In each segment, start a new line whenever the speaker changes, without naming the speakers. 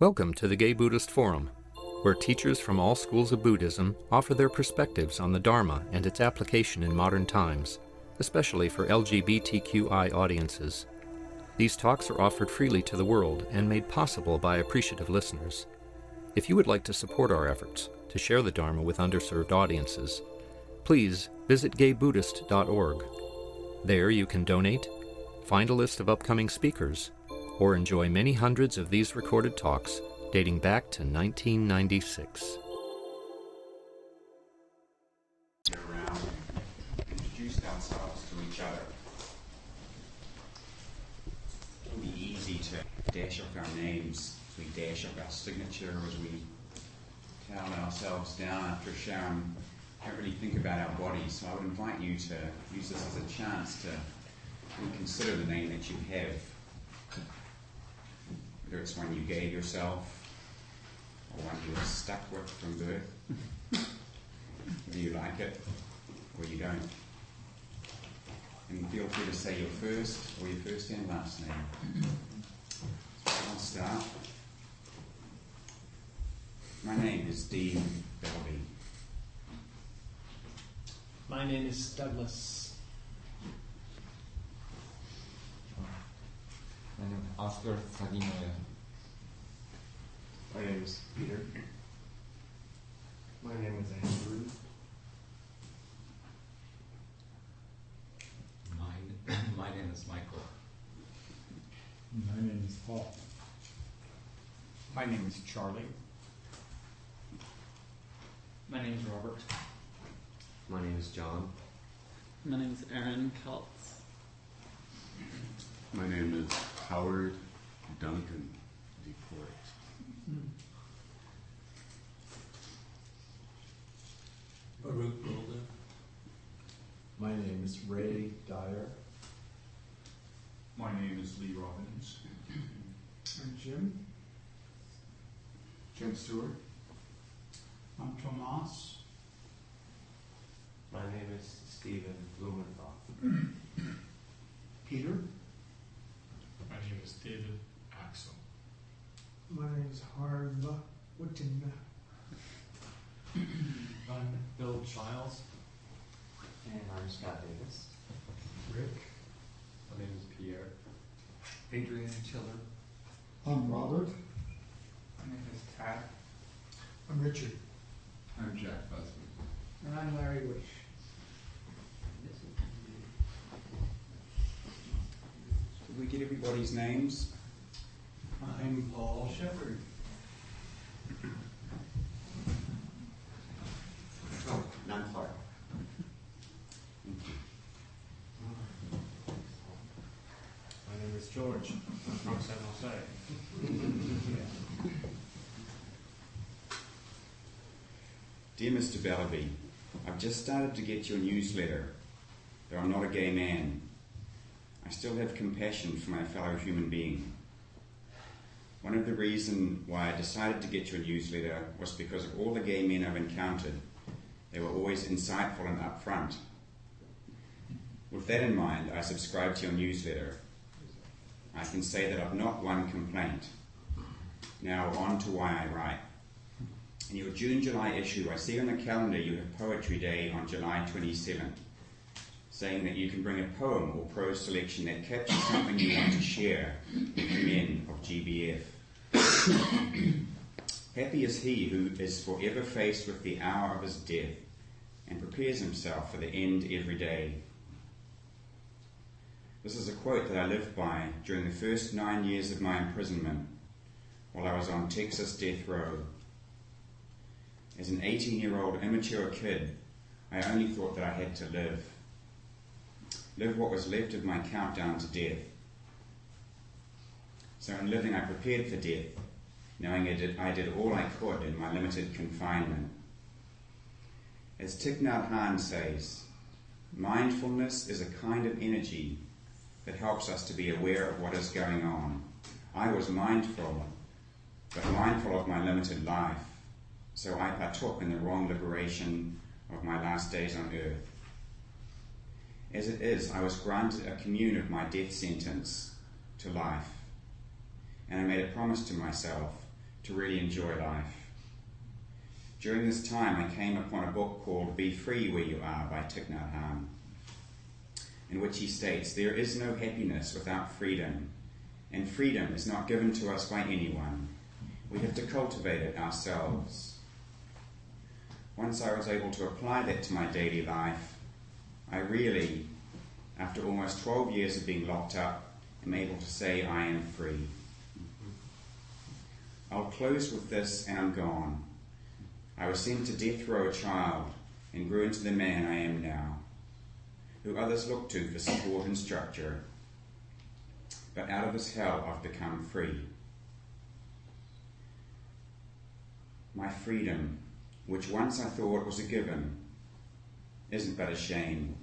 Welcome to the Gay Buddhist Forum, where teachers from all schools of Buddhism offer their perspectives on the Dharma and its application in modern times, especially for LGBTQI audiences. These talks are offered freely to the world and made possible by appreciative listeners. If you would like to support our efforts to share the Dharma with underserved audiences, please visit gaybuddhist.org. There you can donate, find a list of upcoming speakers, or enjoy many hundreds of these recorded talks dating back to 1996.
Around and introduce ourselves to each other. It can be easy to dash up our names, as we dash up our signature, as we towel ourselves down after a shower and don't really think about our bodies. So I would invite you to use this as a chance to reconsider the name that you have. Whether it's one you gave yourself or one you were stuck with from birth, whether you like it or you don't. And feel free to say your first or your first and last name. I'll start. My name is Dean Bellerby.
My name is Douglas.
My name is Oscar Saginoya.
My name is Peter. My name is Andrew.
My name is Michael.
My name is Paul.
My name is Charlie.
My name is Robert.
My name is John.
My name is Aaron Peltz.
My name is Howard Duncan DeFort.
Baruch Golden.
My name is Ray Dyer.
My name is Lee Robbins.
I'm Jim.
Jim Stewart.
I'm Tomas.
My name is Stephen Blumenthal.
Peter.
My name is David Axel.
My name is Harva Wittenga.
I'm Bill Childs.
And I'm Scott Davis.
Rick.
My name is Pierre.
Adrian Tiller.
I'm Robert.
My name is Tad.
I'm Richard.
I'm Jack Busby.
And I'm Larry Wish.
Did we get everybody's names?
I'm Paul Shepard.
Oh, none Clark.
My name is George.
From San Jose.
Dear Mr. Bellerby, I've just started to get your newsletter, though I'm not a gay man. I still have compassion for my fellow human being. One of the reasons why I decided to get your newsletter was because of all the gay men I've encountered. They were always insightful and upfront. With that in mind, I subscribed to your newsletter. I can say that I've not one complaint. Now on to why I write. In your June-July issue, I see on the calendar you have Poetry Day on July 27th, saying that you can bring a poem or prose selection that captures something you want to share with the men of GBF. Happy is he who is forever faced with the hour of his death and prepares himself for the end every day. This is a quote that I lived by during the first 9 years of my imprisonment while I was on Texas death row. As an 18-year-old immature kid, I only thought that I had to live what was left of my countdown to death. So in living, I prepared for death, knowing I did all I could in my limited confinement. As Thich Nhat Hanh says, mindfulness is a kind of energy that helps us to be aware of what is going on. I was mindful, but mindful of my limited life, so I partook in the wrong liberation of my last days on earth. As it is, I was granted a commune of my death sentence to life, and I made a promise to myself to really enjoy life. During this time, I came upon a book called Be Free Where You Are by Thich Nhat Hanh, in which he states, "There is no happiness without freedom, and freedom is not given to us by anyone. We have to cultivate it ourselves." Once I was able to apply that to my daily life, I really, after almost 12 years of being locked up, am able to say I am free. I'll close with this and I'm gone. I was sent to death row a child and grew into the man I am now, who others look to for support and structure. But out of this hell I've become free. My freedom, which once I thought was a given, isn't but a shame,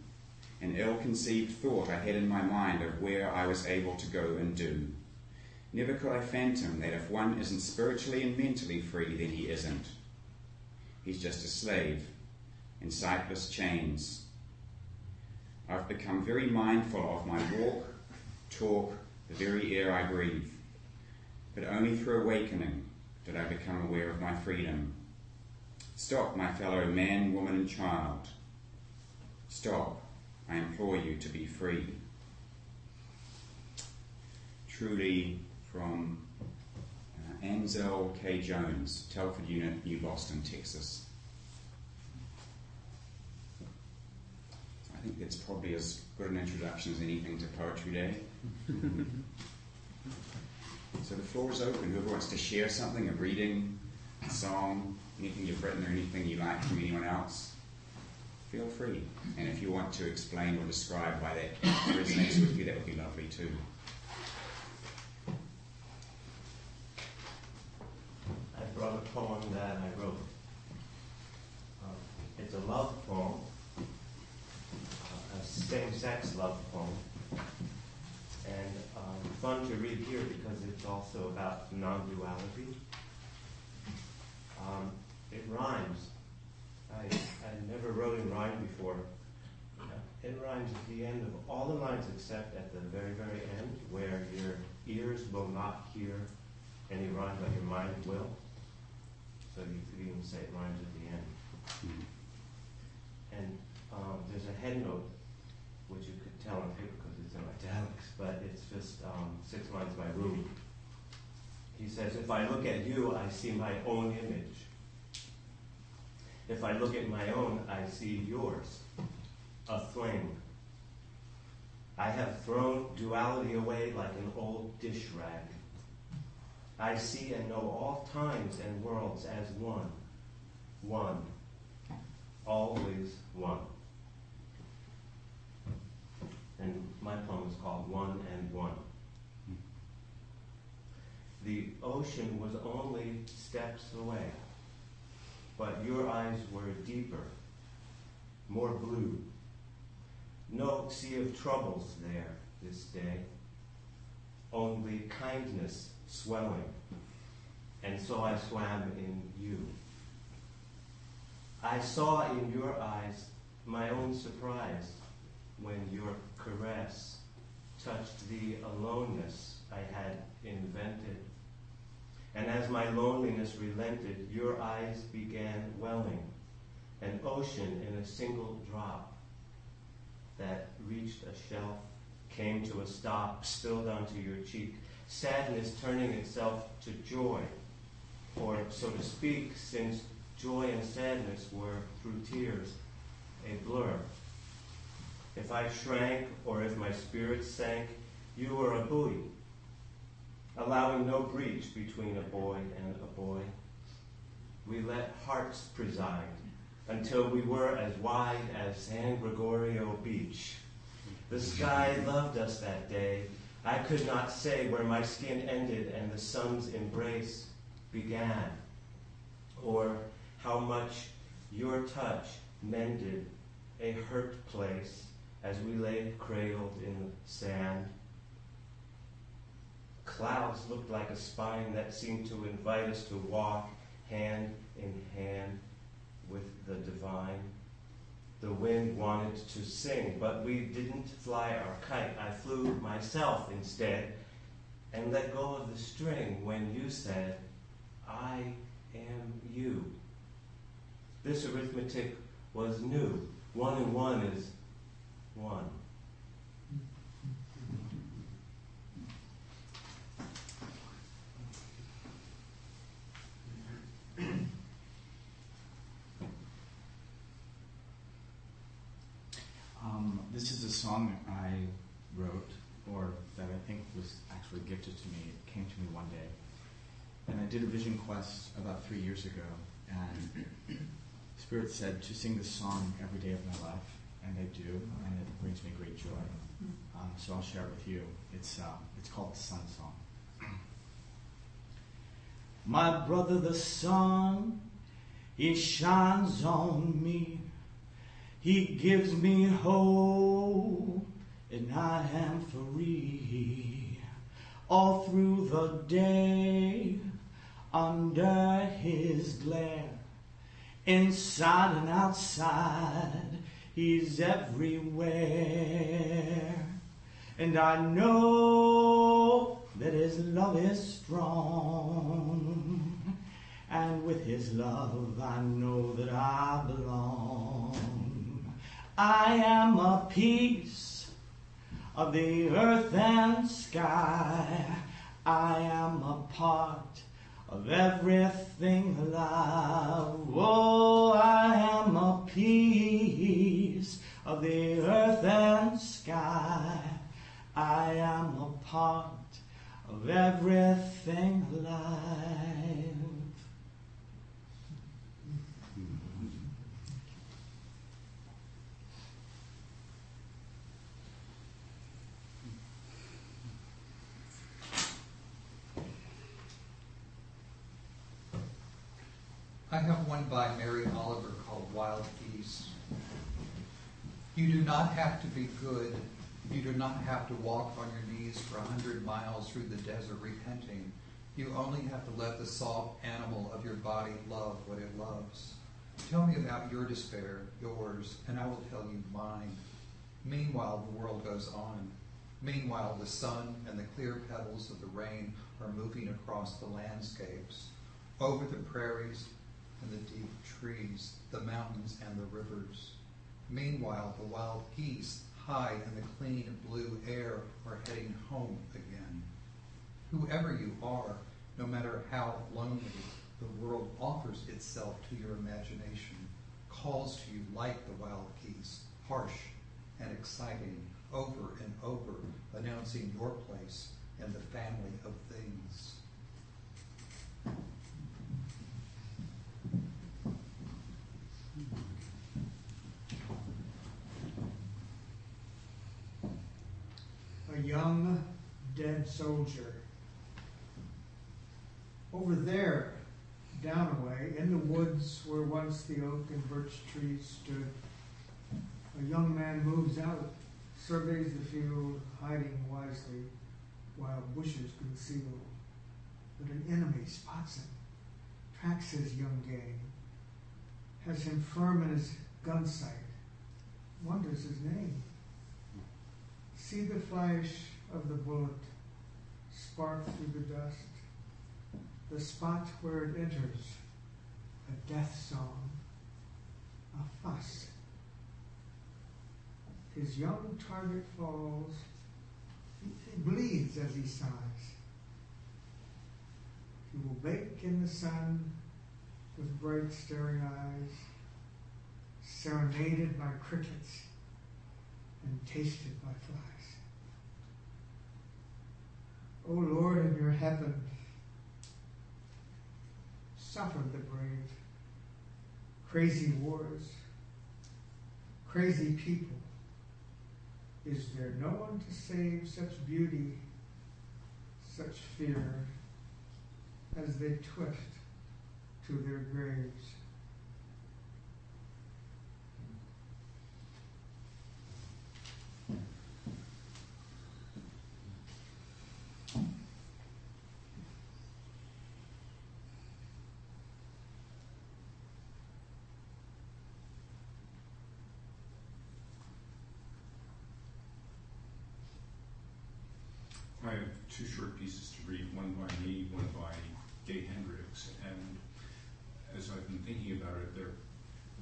an ill-conceived thought I had in my mind of where I was able to go and do. Never could I fathom that if one isn't spiritually and mentally free, then he isn't. He's just a slave in sightless chains. I've become very mindful of my walk, talk, the very air I breathe. But only through awakening did I become aware of my freedom. Stop, my fellow man, woman, and child. Stop, I implore you to be free. Truly from Ansel K. Jones, Telford Unit, New Boston, Texas. I think that's probably as good an introduction as anything to Poetry Day. So the floor is open. Whoever wants to share something, a reading, a song, anything you've written or anything you like from anyone else, feel free. And if you want to explain or describe why that resonates with you, that would be lovely too.
I brought a poem that I wrote. It's a love poem, a same-sex love poem, and fun to read here because it's also about non-duality. It rhymes. I never wrote in rhyme before. It rhymes at the end of all the lines except at the very, very end, where your ears will not hear any rhyme, but your mind will. So you could even say it rhymes at the end. And there's a head note, which you could tell on paper because it's in italics, but it's just 6 lines by Bruein. He says, "If I look at you, I see my own image. If I look at my own, I see yours, a flame. I have thrown duality away like an old dish rag. I see and know all times and worlds as one, always one." And my poem is called One and One. The ocean was only steps away, but your eyes were deeper, more blue. No sea of troubles there this day, only kindness swelling, and so I swam in you. I saw in your eyes my own surprise when your caress touched the aloneness I had invented. And as my loneliness relented, your eyes began welling, an ocean in a single drop that reached a shelf, came to a stop, spilled onto your cheek, sadness turning itself to joy, or so to speak, since joy and sadness were, through tears, a blur. If I shrank or if my spirit sank, you were a buoy, allowing no breach between a boy and a boy. We let hearts preside until we were as wide as San Gregorio Beach. The sky loved us that day. I could not say where my skin ended and the sun's embrace began, or how much your touch mended a hurt place as we lay cradled in the sand. Clouds looked like a spine that seemed to invite us to walk hand in hand with the divine. The wind wanted to sing, but we didn't fly our kite. I flew myself instead and let go of the string when you said, This arithmetic was new. 1 and 1 is 1.
This is a song that I wrote, or that I think was actually gifted to me. It came to me one day. And I did a vision quest about 3 years ago, and Spirit said to sing this song every day of my life, and I do, and it brings me great joy. So I'll share it with you. It's called the Sun Song. My brother the sun, he shines on me. He gives me hope, and I am free. All through the day, under his glare, inside and outside, he's everywhere. And I know that his love is strong, and with his love I know that I belong. I am a piece of the earth and sky. I am a part of everything alive. Oh, I am a piece of the earth and sky. I am a part of everything alive.
I have one by Mary Oliver called Wild Geese. You do not have to be good. You do not have to walk on your knees for 100 miles through the desert repenting. You only have to let the soft animal of your body love what it loves. Tell me about your despair, yours, and I will tell you mine. Meanwhile, the world goes on. Meanwhile, the sun and the clear petals of the rain are moving across the landscapes, over the prairies and the deep trees, the mountains and the rivers. Meanwhile, the wild geese, high in the clean blue air, are heading home again. Whoever you are, no matter how lonely, the world offers itself to your imagination, calls to you like the wild geese, harsh and exciting, over and over, announcing your place in the family of things.
A young dead soldier. Over there, down a way, in the woods where once the oak and birch trees stood, a young man moves out, surveys the field, hiding wisely while bushes conceal. But an enemy spots him, tracks his young game, has him firm in his gun sight, wonders his name. See the flash of the bullet spark through the dust, the spot where it enters, a death song, a fuss. His young target falls, he bleeds as he sighs. He will bake in the sun with bright staring eyes, serenaded by crickets and tasted by flies. O Lord, in your heaven, suffer the brave. Crazy wars, crazy people. Is there no one to save such beauty, such fear, as they twist to their graves?
I have two short pieces to read, one by me, one by Gay Hendricks, and as I've been thinking about it, they're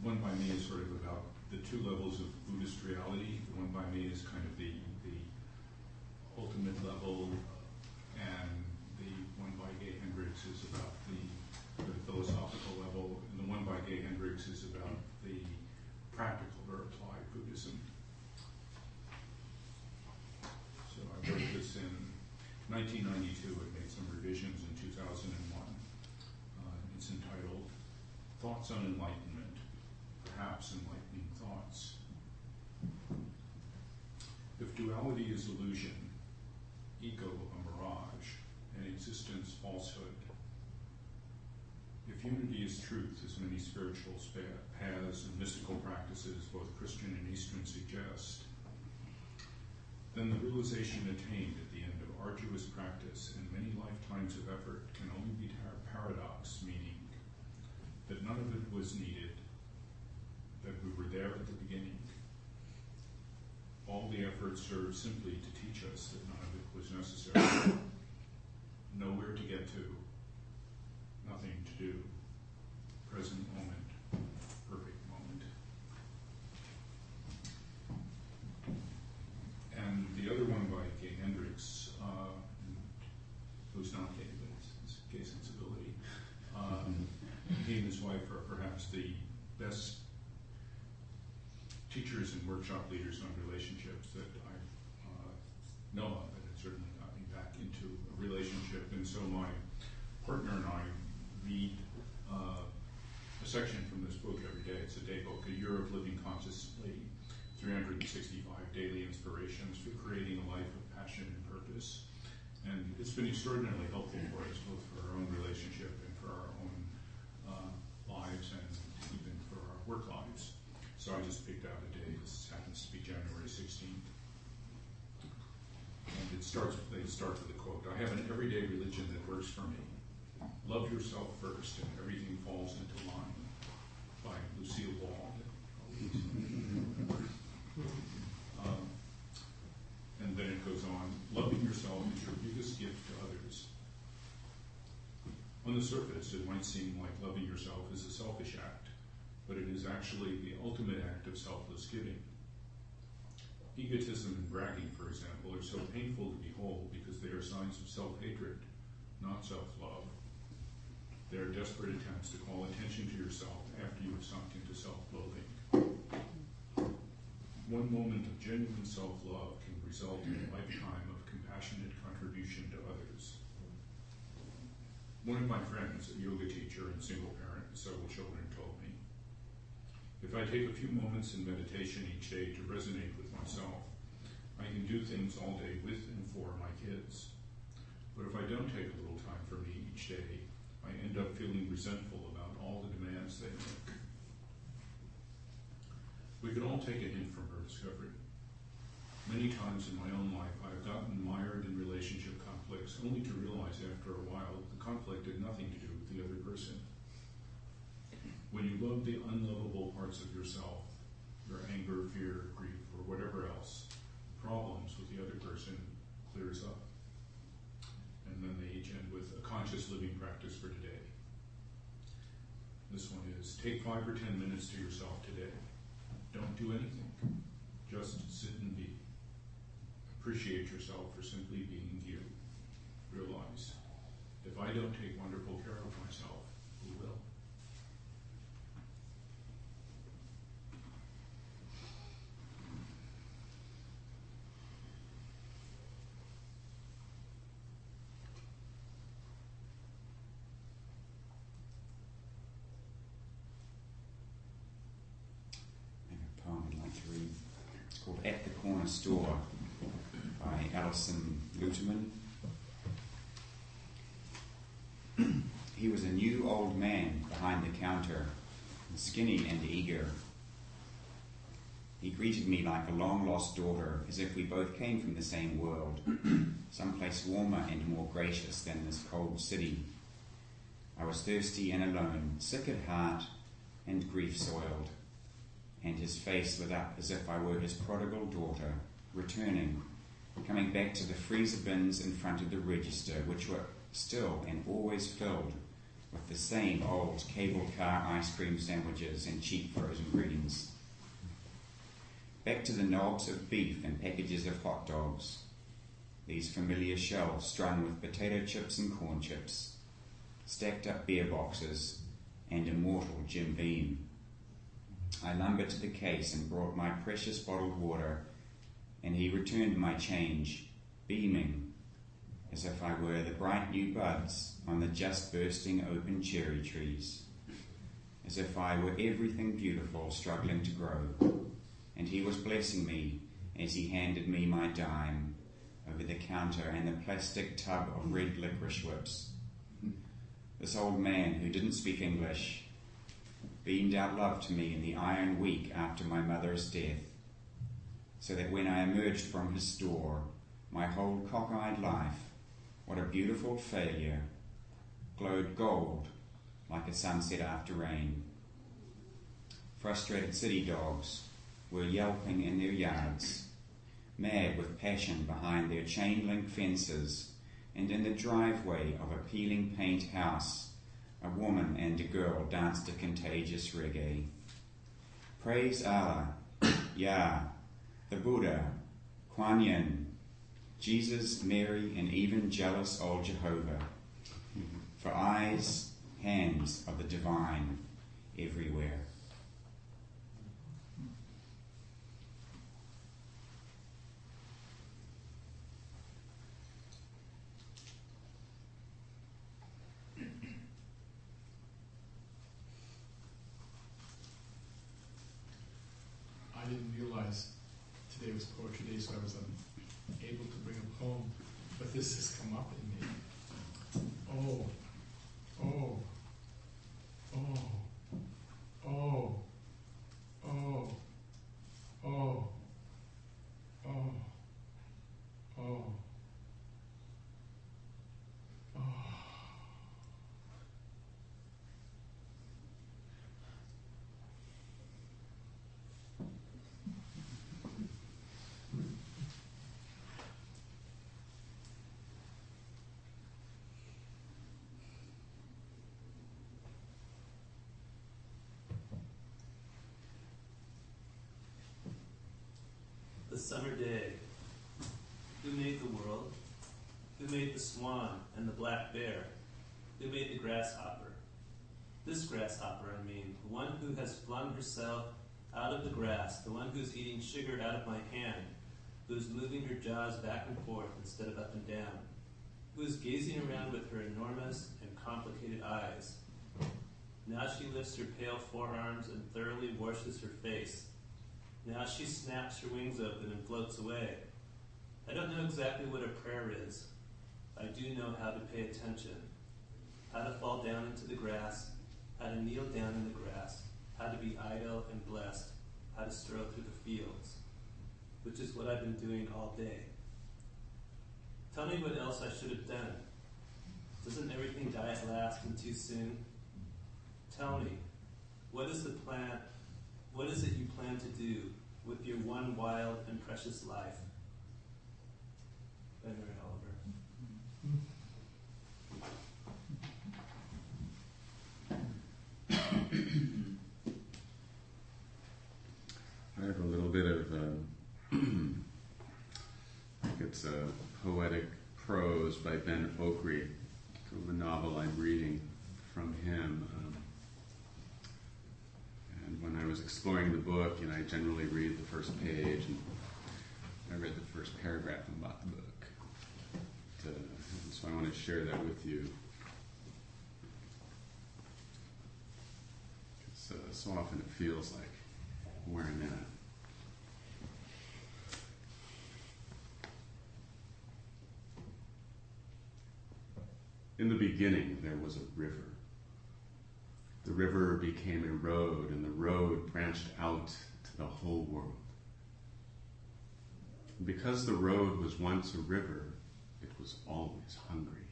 The one by me is sort of about the two levels of Buddhist reality. The one by me is kind of the ultimate level, and the one by Gay Hendricks is about the philosophical level, and the one by Gay Hendricks is about the practical or applied Buddhism. So I wrote this in 1992. It made some revisions in 2001. It's entitled Thoughts on Enlightenment, Perhaps Enlightening Thoughts. If duality is illusion, ego a mirage, and existence falsehood, if unity is truth, as many spiritual paths and mystical practices, both Christian and Eastern, suggest, then the realization attained at the end of arduous practice and many lifetimes of effort can only be paradox, meaning that none of it was needed, that we were there at the beginning. All the effort served simply to teach us that none of it was necessary. Nowhere to get to, nothing to do. Present moment, perfect moment. And the other one by Gay Hendricks, who's not gay, but it's gay sensibility. He and his wife are perhaps the best teachers and workshop leaders on relationships that I know of, and it certainly got me back into a relationship. And so my partner and I read a section from this book every day. It's a day book, A Year of Living Consciously, 365 Daily Inspirations for Creating a Life of Passion and Purpose. And it's been extraordinarily helpful for us, both for our own relationship and for our own lives, and even for our work lives. So I just picked out a day. This happens to be January 16th. And they start with a quote. I have an everyday religion that works for me. Love yourself first and everything falls into line. By Lucille Ball. And then it goes on. Loving yourself is your biggest gift to others. On the surface, it might seem like loving yourself is a selfish act, but it is actually the ultimate act of selfless giving. Egotism and bragging, for example, are so painful to behold because they are signs of self-hatred, not self-love. They are desperate attempts to call attention to yourself after you have sunk into self-loathing. One moment of genuine self-love can result in a lifetime of compassionate contribution to others. One of my friends, a yoga teacher and single parent with several children, told me, if I take a few moments in meditation each day to resonate with myself, I can do things all day with and for my kids. But if I don't take a little time for me each day, I end up feeling resentful about all the demands they make. We could all take a hint from her discovery. Many times in my own life, I have gotten mired in relationship conflicts only to realize after a while the conflict had nothing to do with the other person. When you love the unlovable parts of yourself, your anger, fear, grief, or whatever else, problems with the other person clears up. And then they each end with a conscious living practice for today. This one is, take 5 or 10 minutes to yourself today. Don't do anything. Just sit and be. Appreciate yourself for simply being you. Realize, if I don't take wonderful care of myself, who will?
It's called At the Corner Store by Alison Luterman. He was a new old man behind the counter, skinny and eager. He greeted me like a long-lost daughter, as if we both came from the same world, someplace warmer and more gracious than this cold city. I was thirsty and alone, sick at heart and grief-soiled, and his face lit up as if I were his prodigal daughter, returning, coming back to the freezer bins in front of the register, which were still and always filled with the same old cable car ice cream sandwiches and cheap frozen greens. Back to the knobs of beef and packages of hot dogs. These familiar shelves strung with potato chips and corn chips, stacked up beer boxes, and immortal Jim Beam. I lumbered to the case and brought my precious bottled water, and he returned my change, beaming, as if I were the bright new buds on the just bursting open cherry trees, as if I were everything beautiful struggling to grow, and he was blessing me as he handed me my dime over the counter and the plastic tub of red licorice whips. This old man who didn't speak English beamed out love to me in the iron week after my mother's death, so that when I emerged from his store, my whole cockeyed life, what a beautiful failure, glowed gold like a sunset after rain. Frustrated city dogs were yelping in their yards, mad with passion behind their chain-link fences, and in the driveway of a peeling paint house, a woman and a girl danced a contagious reggae. Praise Allah, Yah, the Buddha, Kuan Yin, Jesus, Mary, and even jealous old Jehovah, for eyes, hands of the divine everywhere.
I didn't realize today was Poetry Day, so I was able to bring a poem, but this has come up in me. Oh, oh, oh, oh, oh, oh, oh, oh, oh.
The summer day. Who made the world? Who made the swan and the black bear? Who made the grasshopper? This grasshopper, I mean, the one who has flung herself out of the grass, the one who's eating sugar out of my hand, who's moving her jaws back and forth instead of up and down, who is gazing around with her enormous and complicated eyes. Now she lifts her pale forearms and thoroughly washes her face. Now she snaps her wings open and floats away. I don't know exactly what a prayer is. I do know how to pay attention, how to fall down into the grass, how to kneel down in the grass, how to be idle and blessed, how to stroll through the fields, which is what I've been doing all day. Tell me what else I should have done. Doesn't everything die at last and too soon? Tell me, what is the plan? What is it you plan to do with your one wild and precious life? By Mary Oliver.
I have a little bit of, it's a poetic prose by Ben Okri, from a novel I'm reading from him. And when I was exploring the book, I generally read the first page, and I read the first paragraph and bought the book. And so I want to share that with you. So often it feels like where I'm at. In the beginning, there was a river. The river became a road, and the road branched out to the whole world. And because the road was once a river, it was always hungry.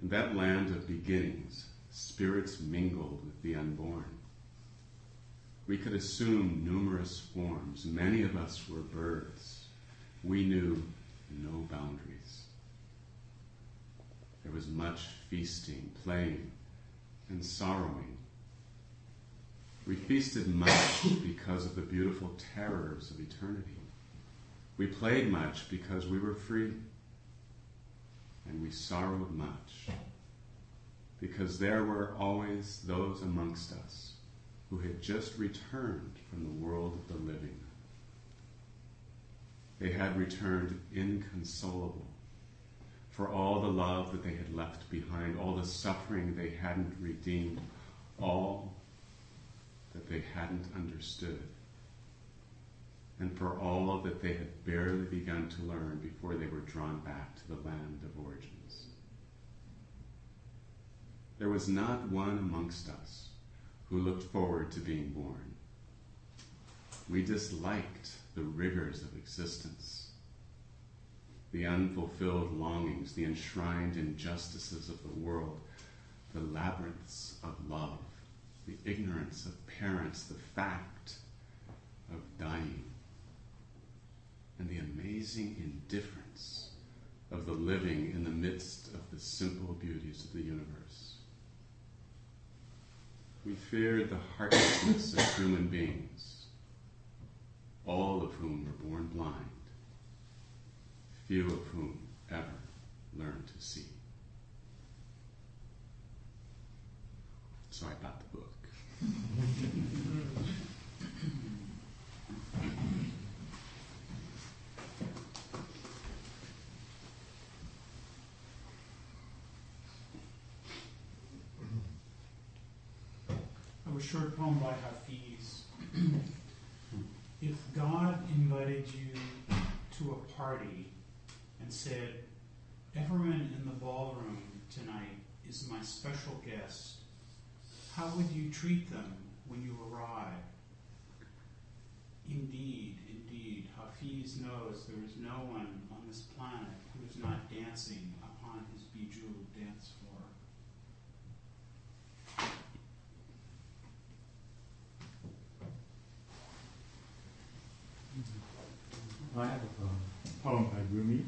In that land of beginnings, spirits mingled with the unborn. We could assume numerous forms. Many of us were birds. We knew no boundaries. There was much feasting, playing, and sorrowing. We feasted much because of the beautiful terrors of eternity. We played much because we were free. And we sorrowed much because there were always those amongst us who had just returned from the world of the living. They had returned inconsolable for all the love that they had left behind, all the suffering they hadn't redeemed, all that they hadn't understood, and for all that they had barely begun to learn before they were drawn back to the land of origins. There was not one amongst us who looked forward to being born. We disliked the rigors of existence, the unfulfilled longings, the enshrined injustices of the world, the labyrinths of love, the ignorance of parents, the fact of dying, and the amazing indifference of the living in the midst of the simple beauties of the universe. We feared the heartlessness of human beings, all of whom were born blind, few of whom ever learned to see. So I bought the book.
A short poem by Hafiz. If God invited you to a party and said, "Everyone in the ballroom tonight is my special guest," how would you treat them when you arrive? Indeed, indeed, Hafiz knows there is no one on this planet who is not dancing upon his bejeweled dance floor.
I have a poem by Bruein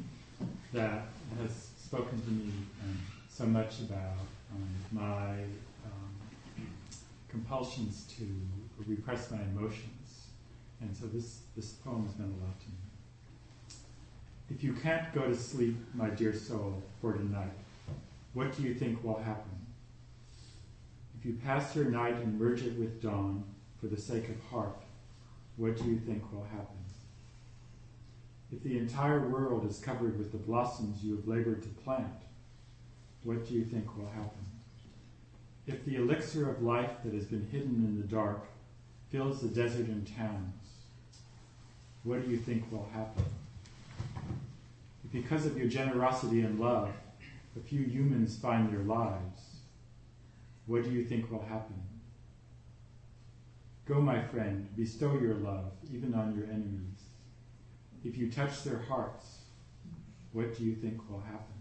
that has spoken to me so much about my compulsions to repress my emotions. And so this poem has meant a lot to me. If you can't go to sleep, my dear soul, for tonight, what do you think will happen? If you pass your night and merge it with dawn for the sake of heart, what do you think will happen? If the entire world is covered with the blossoms you have labored to plant, what do you think will happen? If the elixir of life that has been hidden in the dark fills the desert and towns, what do you think will happen? If because of your generosity and love, a few humans find their lives, what do you think will happen? Go, my friend, bestow your love, even on your enemies. If you touch their hearts, what do you think will happen?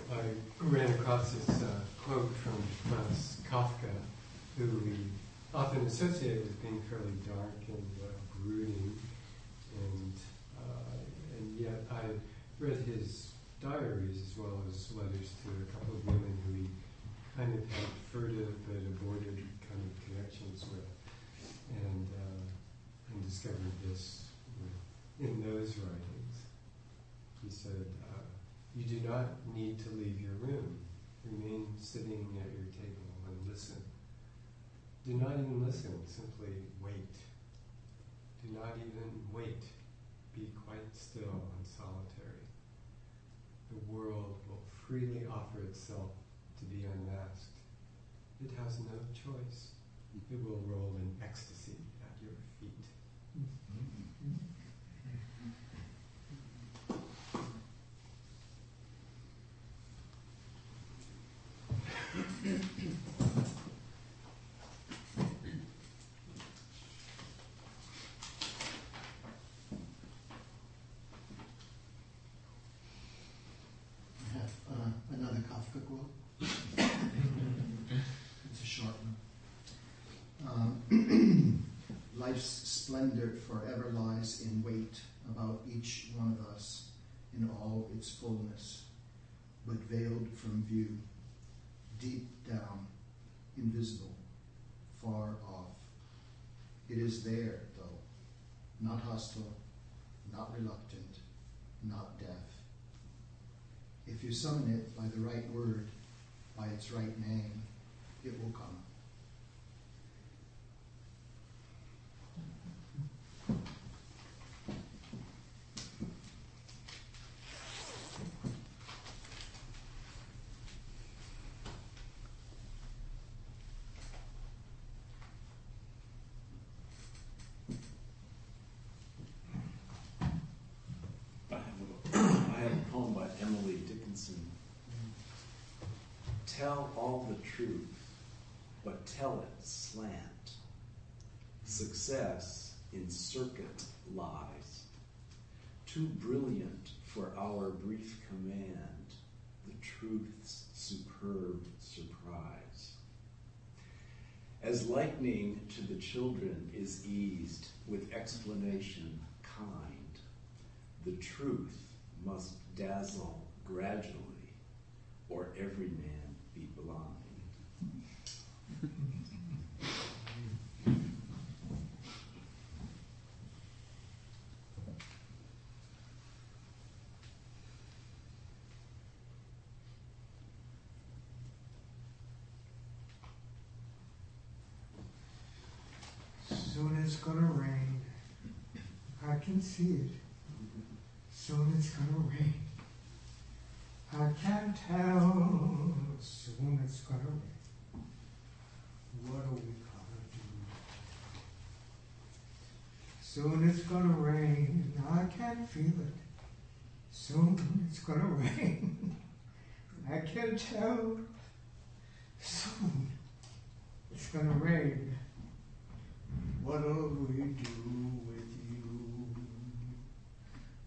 I ran across this quote from Franz Kafka, who we often associate with being fairly dark and brooding, and yet I read his diaries as well as letters to a couple of women who he kind of had furtive but aborted kind of connections with, and discovered this in those writings. He said, "You do not need to leave your room. Remain sitting at your table and listen. Do not even listen, simply wait. Do not even wait. Be quite still and solitary. The world will freely offer itself to be unmasked. It has no choice. It will roll in ecstasy at your feet."
Life's splendor forever lies in wait about each one of us in all its fullness, but veiled from view, deep down, invisible, far off. It is there, though, not hostile, not reluctant, not deaf. If you summon it by the right word, by its right name, it will come.
I have a poem by Emily Dickinson. Tell all the truth, but tell it slant. Success in circuit lies, too brilliant for our brief command, the truth's superb surprise. As lightning to the children is eased with explanation kind, the truth must dazzle gradually, or every man be blind.
Soon it's gonna rain. I can see it. Soon it's gonna rain. I can't tell. Soon it's gonna rain. What are we gonna do? Soon it's gonna rain. I can't feel it. Soon it's gonna rain. I can't tell. Soon it's gonna rain. What'll we do with you?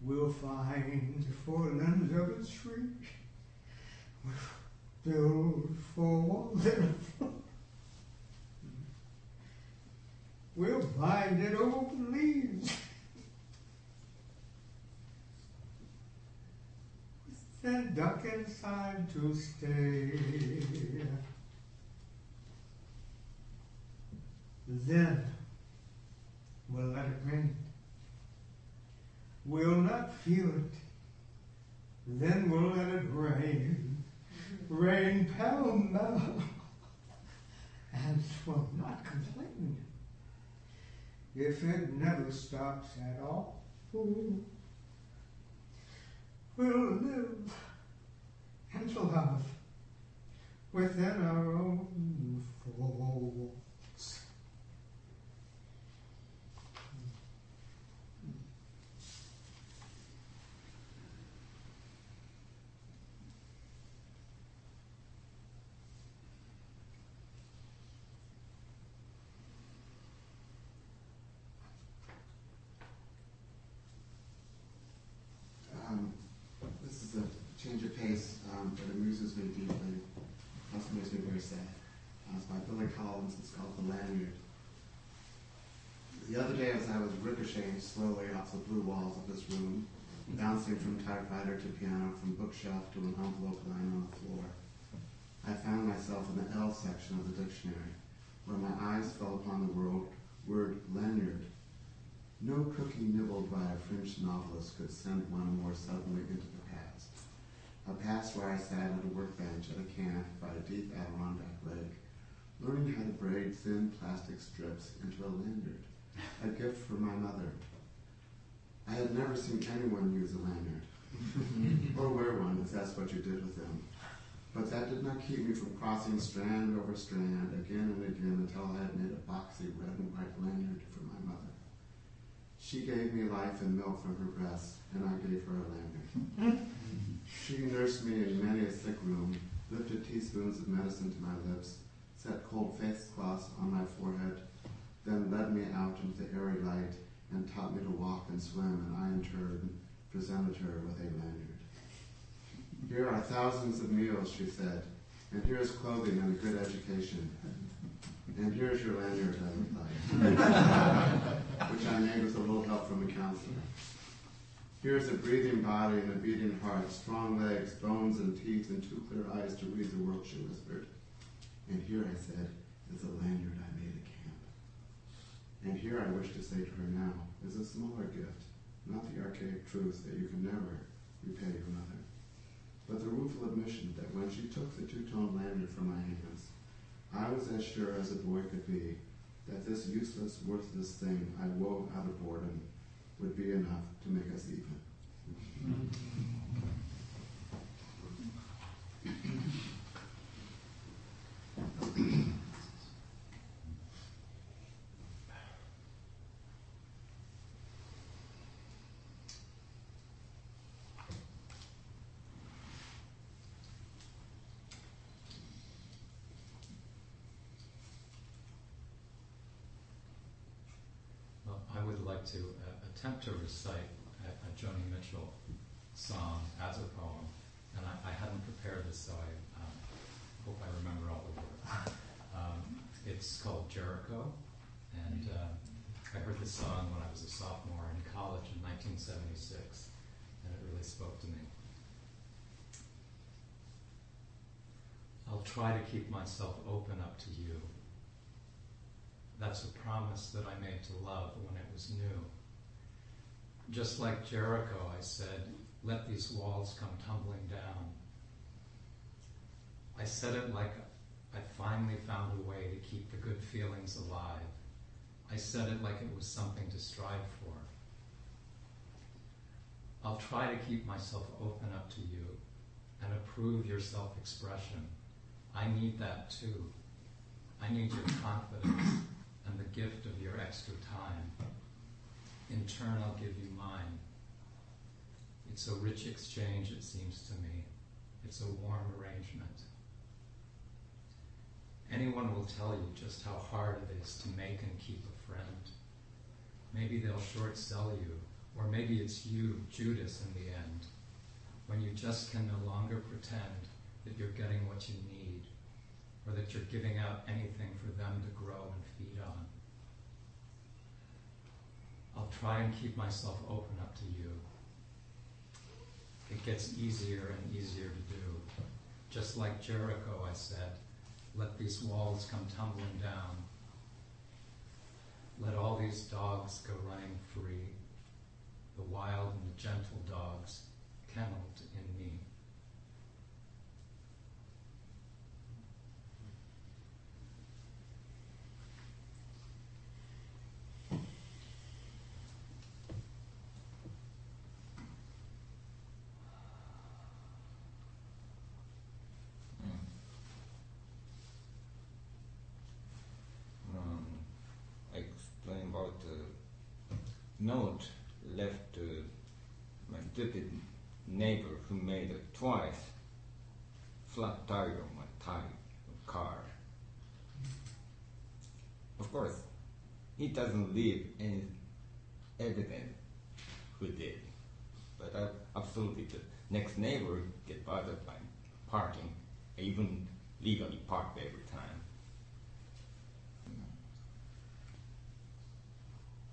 We'll find 4 limbs of a tree. We'll build 4 walls in a floor. We'll bind it over leaves. Then duck inside to stay. Then we'll let it rain. We'll not feel it. Then we'll let it rain. Rain pell-mell. And we'll not complain. If it never stops at all, we'll live and love within our own folds.
This is a change of pace that amuses me deeply, also makes me very sad. It's by Billy Collins. It's called The Lanyard. The other day, as I was ricocheting slowly off the blue walls of this room, bouncing from typewriter to piano, from bookshelf to an envelope lying on the floor, I found myself in the L section of the dictionary, where my eyes fell upon the word lanyard. No cookie nibbled by a French novelist could send one more suddenly into the past. A past where I sat at a workbench at a camp by a deep Adirondack lake, learning how to braid thin plastic strips into a lanyard, a gift from my mother. I had never seen anyone use a lanyard, or wear one if that's what you did with them. But that did not keep me from crossing strand over strand again and again until I had made a boxy red and white lanyard for my mother. She gave me life and milk from her breast, and I gave her a lanyard. She nursed me in many a sick room, lifted teaspoons of medicine to my lips, set cold face cloths on my forehead, then led me out into the airy light and taught me to walk and swim, and I in turn presented her with a lanyard. Here are thousands of meals, she said, and here is clothing and a good education. And here's your lanyard, I replied. which I made with a little help from a counselor. Here's a breathing body and a beating heart, strong legs, bones and teeth, and 2 clear eyes to read the world, she whispered. And here, I said, is a lanyard I made at camp. And here I wish to say to her now is a smaller gift, not the archaic truth that you can never repay your mother, but the rueful admission that when she took the 2-tone lanyard from my hands, I was as sure as a boy could be that this useless, worthless thing I wove out of boredom would be enough to make us even.
I would like to attempt to recite a Joni Mitchell song as a poem, and I hadn't prepared this, so I hope I remember all the words. It's called Jericho, and I heard this song when I was a sophomore in college in 1976, and it really spoke to me. I'll try to keep myself open up to you. That's a promise that I made to love when it was new. Just like Jericho, I said, let these walls come tumbling down. I said it like I finally found a way to keep the good feelings alive. I said it like it was something to strive for. I'll try to keep myself open up to you and approve your self-expression. I need that too. I need your confidence and the gift of your extra time. In turn, I'll give you mine. It's a rich exchange, it seems to me. It's a warm arrangement. Anyone will tell you just how hard it is to make and keep a friend. Maybe they'll short sell you, or maybe it's you, Judas, in the end, when you just can no longer pretend that you're getting what you need, or that you're giving out anything for them to grow and feed on. I'll try and keep myself open up to you. It gets easier and easier to do. Just like Jericho, I said, let these walls come tumbling down. Let all these dogs go running free, the wild and the gentle dogs kenneled in me.
Explain about the note left my stupid neighbor who made a twice flat tire on my car. Of course, he doesn't leave any evidence who did, but absolutely the next neighbor get bothered by parking. I even legally parked every time.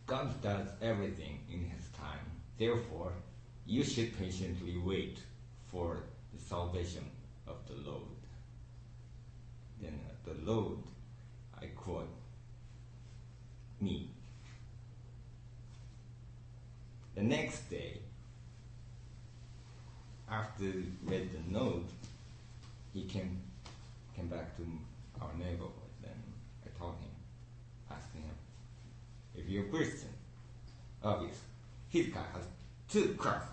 God does everything in His time. Therefore, you should patiently wait for the salvation of the Lord. Then the Lord, I quote, me. The next day, after he read the note, he came back to our neighborhood. Then I told him, asked him, if you're a Christian, obvious, his car has 2 crosses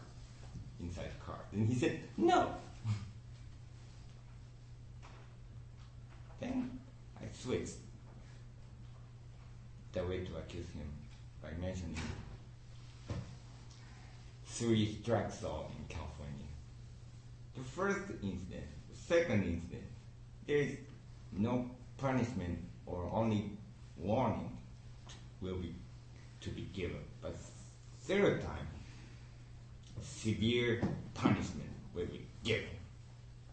inside the car. And he said, no. Then I switched the way to accuse him by mentioning 3 strikes law in California. The first incident, the second incident, there is no punishment or only warning will be to be given. But third time, severe punishment will be given.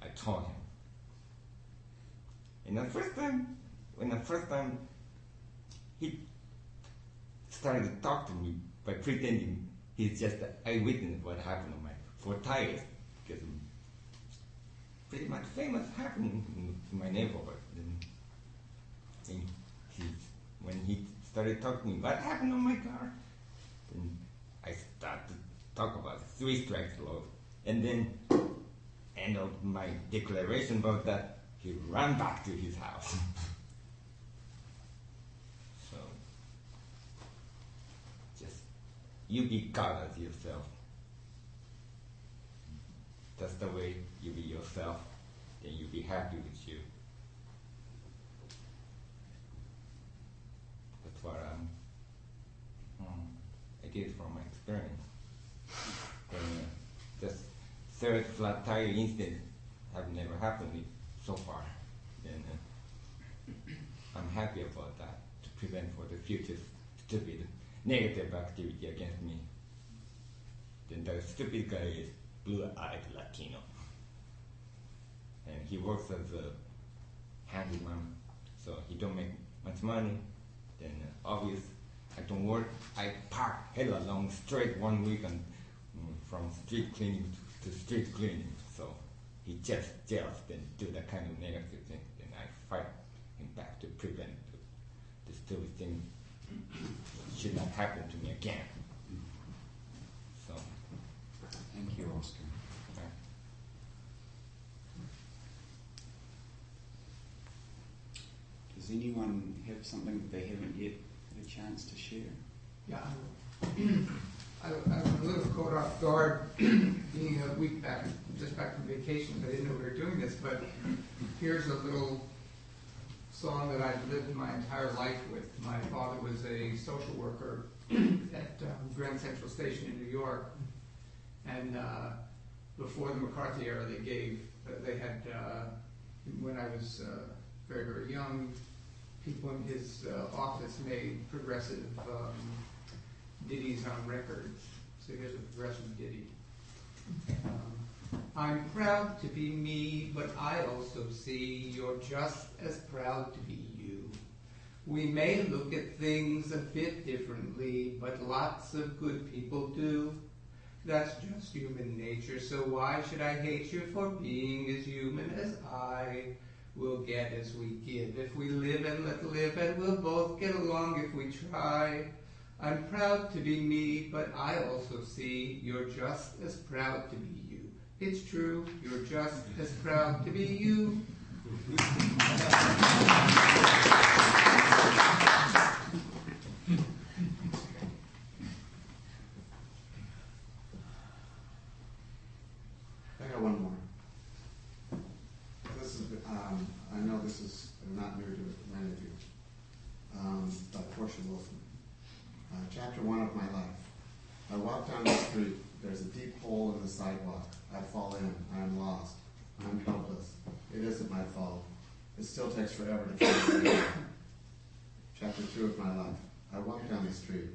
I told him. And the first time, he started to talk to me by pretending he's just an eyewitness of what happened on my 4 tires, because pretty much famous happening in my neighborhood. And when he started talking to me, what happened on my car? Then I started to talk about 3 strikes law, and then end of my declaration about that, he ran back to his house. So, just you be God as yourself. That's the way you be yourself, then you be happy with you. That's what I did from my experience. And, just 3rd flat tire incident have never happened to me so far. And I'm happy about that, to prevent for the future stupid negative activity against me. Then the stupid guy is blue-eyed Latino. And he works as a handyman, so he don't make much money. Then obvious, I don't work. I park hell along straight 1 week and from street cleaning to street cleaning. So he just jealous and do that kind of negative thing. Then I fight him back to prevent the stupid thing should not happen to me again. So
thank you, Oscar. Does anyone have something that they haven't yet had a chance to share?
Yeah, I'm a little caught off guard being a week back, just back from vacation. I didn't know we were doing this, but here's a little song that I've lived my entire life with. My father was a social worker at Grand Central Station in New York, and before the McCarthy era, they had when I was very, very young, people in his office made progressive ditties on records. So here's a progressive ditty. I'm proud to be me, but I also see you're just as proud to be you. We may look at things a bit differently, but lots of good people do. That's just human nature, so why should I hate you for being as human as I? We'll get as we give if we live and let live, and we'll both get along if we try. I'm proud to be me, but I also see you're just as proud to be you. It's true, you're just as proud to be you.
I got one more. This is, I know this is not new to many of you, by Portia Wilson. Chapter 1 of my life. I walk down the street. There's a deep hole in the sidewalk. I fall in. I am lost. I'm helpless. It isn't my fault. It still takes forever to find me. Chapter 2 of my life. I walk down the street.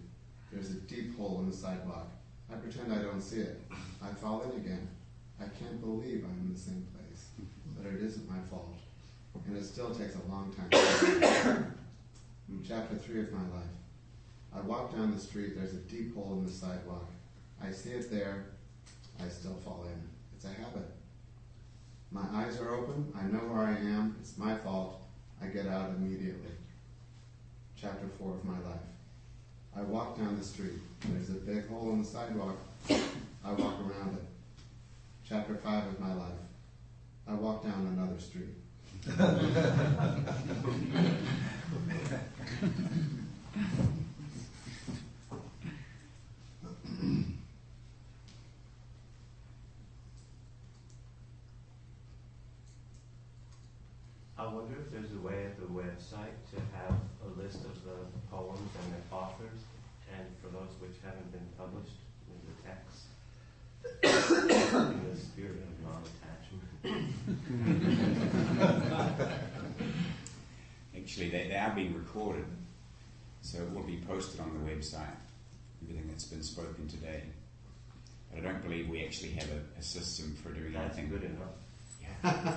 There's a deep hole in the sidewalk. I pretend I don't see it. I fall in again. I can't believe I'm in the same place. But it isn't my fault. And it still takes a long time to find me. Chapter 3 of my life. I walk down the street, there's a deep hole in the sidewalk. I see it there, I still fall in. It's a habit. My eyes are open, I know where I am, it's my fault, I get out immediately. Chapter 4 of my life. I walk down the street, there's a big hole in the sidewalk, I walk around it. Chapter 5 of my life. I walk down another street.
I wonder if there's a way at the website to have a list of the poems and the authors, and for those which haven't been published, in the text, in the spirit of non-attachment.
Actually, they are being recorded, so it will be posted on the website, everything that's been spoken today. But I don't believe we actually have a system for doing anything.
That's good enough.
Yeah.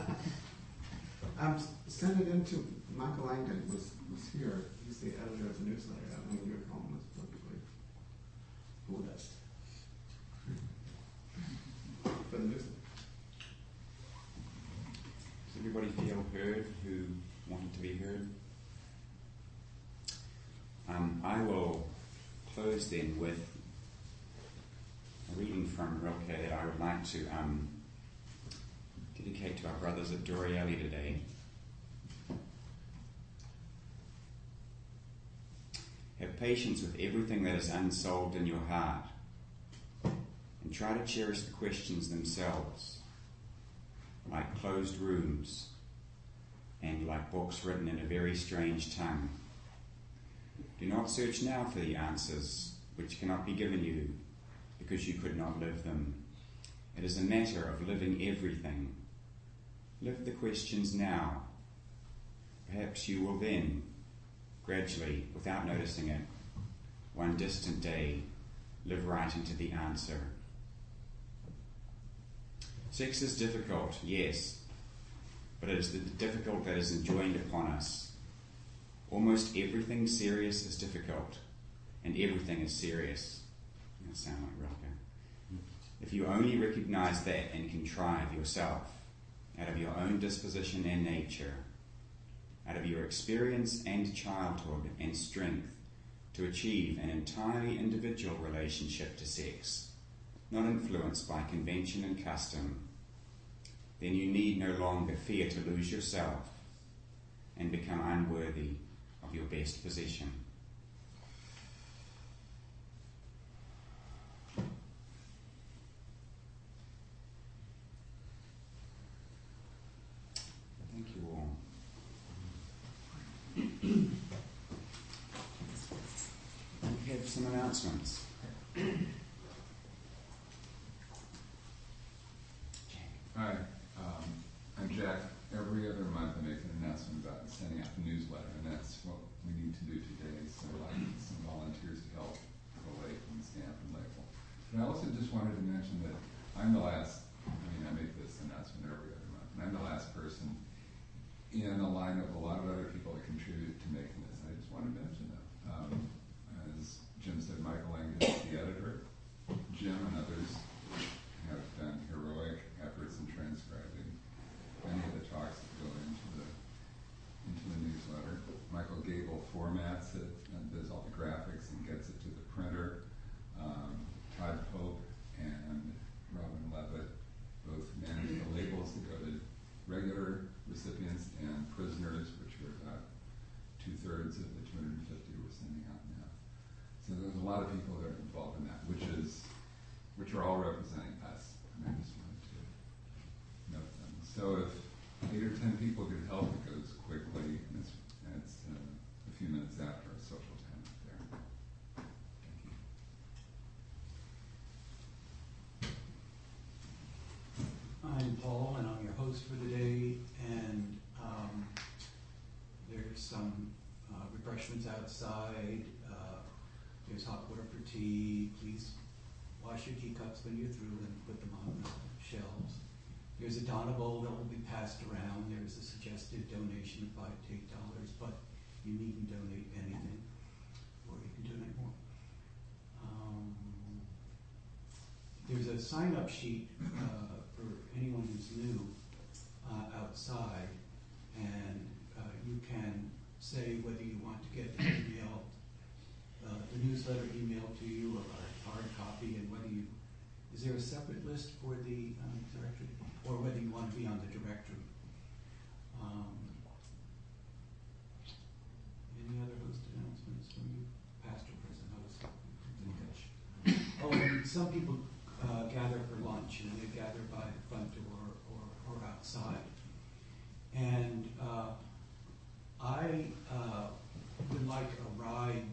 Send it in to Michael Langdon, was here. He's the editor of the newsletter. I don't know if you're calling this book.
I will close then with a reading from Rilke that I would like to dedicate to our brothers at Dorielli today. Have patience with everything that is unsolved in your heart, and try to cherish the questions themselves, like closed rooms and like books written in a very strange tongue. Do not search now for the answers which cannot be given you because you could not live them. It is a matter of living everything. Live the questions now. Perhaps you will then, gradually, without noticing it, one distant day, live right into the answer. Sex is difficult, yes, but it is the difficult that is enjoined upon us. Almost everything serious is difficult, and everything is serious. That sounds like Rilke. If you only recognize that and contrive yourself, out of your own disposition and nature, out of your experience and childhood and strength, to achieve an entirely individual relationship to sex, not influenced by convention and custom, then you need no longer fear to lose yourself and become unworthy of your best possession. Thank you all. We have some announcements.
Hi, I'm Jack. Every other month I make an announcement about sending out the newsletter, and that's what we need to do today. So I need some volunteers to help collate and stamp and label. But I also just wanted to mention that I'm the last, I make this announcement every other month, and I'm the last person in a line of a lot of other people that contribute to making this. I just want to mention them. As Jim said, Michael Lang is the editor. Jim and others have done heroic efforts in transcribing many of the talks that go into the newsletter. Michael Gable formats it and does all the graphics and gets it to the printer. Todd Pope and Robin Levitt both manage the labels that go to regular recipients and prisoners, which are about 2/3 of the 250 we're sending out now. So there's a lot of people that are involved in that, which are all representing us. And I just wanted to note them. So if 8 or 10 people could help, it goes quickly, and it's a few minutes after our social time up there. Thank you.
I'm Paul, and I'm your host for the day, and there's some refreshments outside. There's hot water for tea. Please wash your teacups when you're through and put them on the shelves. There's a Donna bowl that will be passed around. There's a suggested donation of $5 to $8, but you needn't donate anything, or you can donate more. There's a sign-up sheet for anyone who's new outside, and you can say whether you want to get the newsletter emailed to you or a hard copy, and whether you, is there a separate list for the directory, or whether you want to be on the directory. Any other host announcements from you, Pastor, President, host? Oh, and some people gather for lunch, and they gather by the front door or outside. And I would like a ride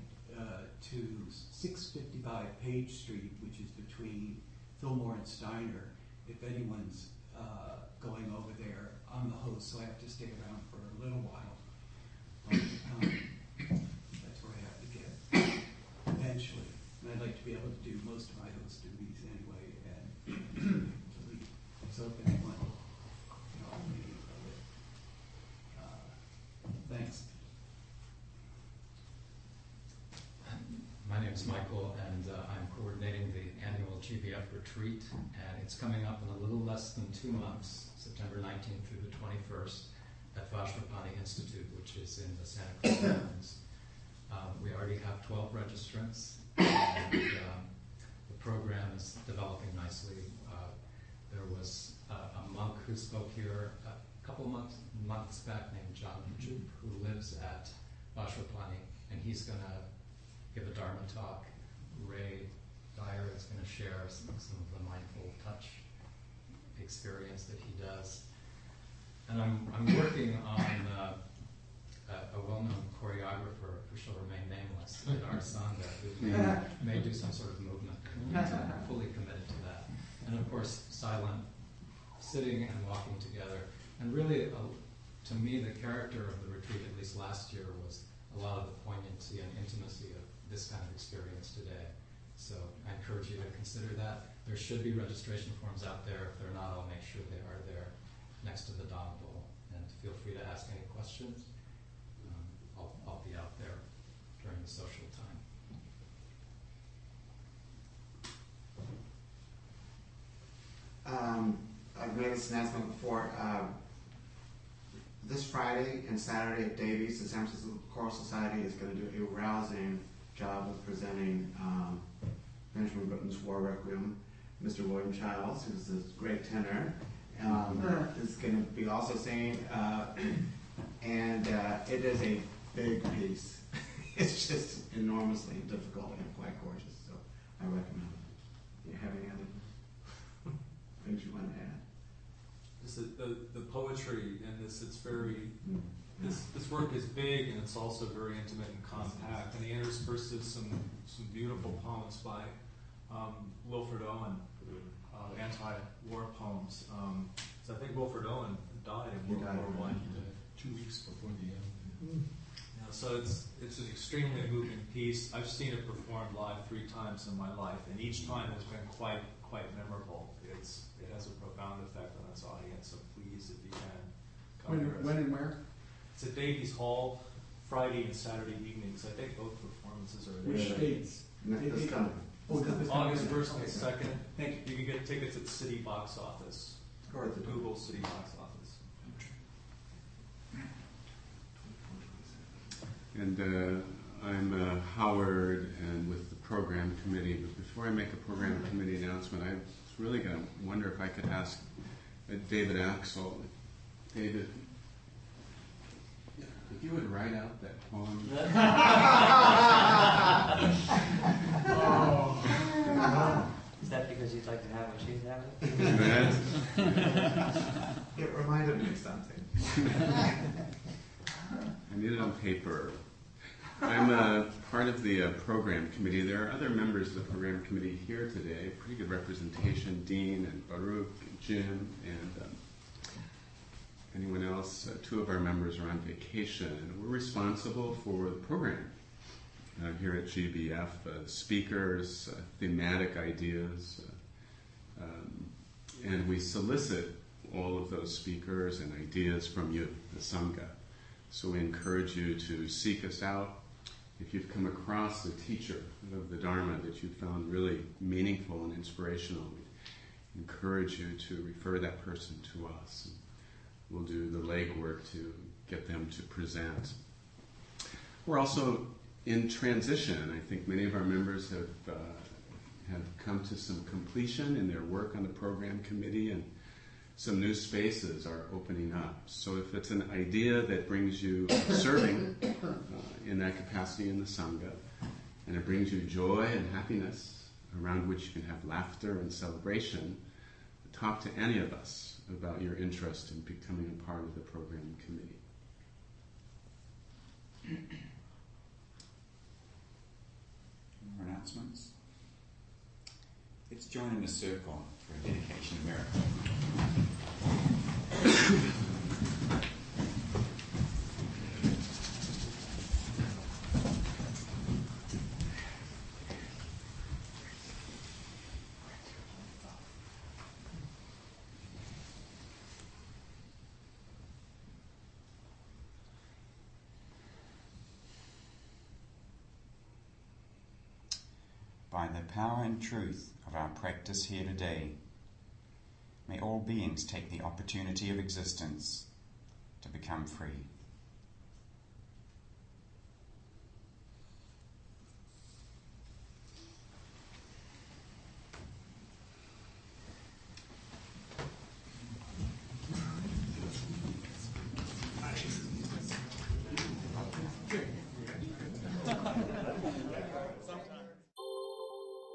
to 655 Page Street, which is between Fillmore and Steiner. If anyone's going over there, I'm the host, so I have to stay around for a little while. But that's where I have to get eventually. And I'd like to be able to do most of my host duties anyway, and to leave. So if anyone, maybe thanks.
My name is Michael, and I'm coordinating the annual GBF retreat, and it's coming up in a little less than 2 months, September 19th through the 21st, at Vajrapani Institute, which is in the Santa Cruz Mountains. We already have 12 registrants, and the program is developing nicely. There was a monk who spoke here a couple months back named John Jup, who lives at Bashwapani, and he's going to give a Dharma talk. Ray Dyer is going to share some of the mindful touch experience that he does. And I'm working on a well-known choreographer who shall remain nameless at our Sangha, who may do some sort of movement. I'm fully committed to that. And of course, silent sitting and walking together. And really, to me, the character of the retreat, at least last year, was a lot of the poignancy and intimacy of this kind of experience today. So I encourage you to consider that. There should be registration forms out there. If they're not, I'll make sure they are there next to the Dhamma bowl. And feel free to ask any questions. I'll be out there during the social time.
I've made this announcement before. This Friday and Saturday at Davies, the San Francisco Choral Society is going to do a rousing job of presenting Benjamin Britten's War Requiem. Mr. William Childs, who's a great tenor, is going to be also singing, and it is a big piece. It's just enormously difficult and quite gorgeous, so I recommend it. Do you have any other things you want to add?
Just the poetry in this, it's very, this work is big and it's also very intimate and compact, and he intersperses some beautiful poems by Wilfred Owen, anti-war poems. So I think Wilfred Owen died in World War I.
2 weeks before the end.
Yeah, so it's an extremely moving piece. I've seen it performed live 3 times in my life, and each time has been quite memorable. It has a profound effect on its audience. So please, if you can, come.
When and where?
It's at Davies Hall, Friday and Saturday evenings. I think both performances are there.
Which dates?
This coming.
August 1st and 2nd.
Thank you.
You can get tickets at the City Box Office.
Or at the
Google City Box Office.
And I'm Howard and with the program committee, but before I make a program committee announcement, I was really going to wonder if I could ask David Axel. David, if you would write out that poem.
Is that because you'd like to have what she's having?
It reminded me of something.
I need it on paper. I'm part of the program committee. There are other members of the program committee here today. Pretty good representation. Dean and Baruch and Jim and anyone else. 2 of our members are on vacation. And we're responsible for the program here at GBF. Speakers, thematic ideas. And we solicit all of those speakers and ideas from you, the Sangha. So we encourage you to seek us out. If you've come across a teacher of the Dharma that you found really meaningful and inspirational, we encourage you to refer that person to us. We'll do the legwork to get them to present. We're also in transition. I think many of our members have come to some completion in their work on the program committee, and some new spaces are opening up. So if it's an idea that brings you serving in that capacity in the Sangha, and it brings you joy and happiness, around which you can have laughter and celebration, talk to any of us about your interest in becoming a part of the program committee.
More announcements? Let's join in a circle for a dedication of merit. By the power and truth of our practice here today, may all beings take the opportunity of existence to become free.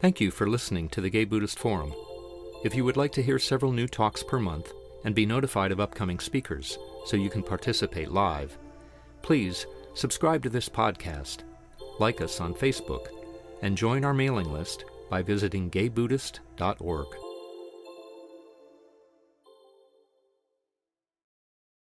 Thank you for listening to the Gay Buddhist Forum. If you would like to hear several new talks per month and be notified of upcoming speakers so you can participate live, please subscribe to this podcast, like us on Facebook, and join our mailing list by visiting gaybuddhist.org.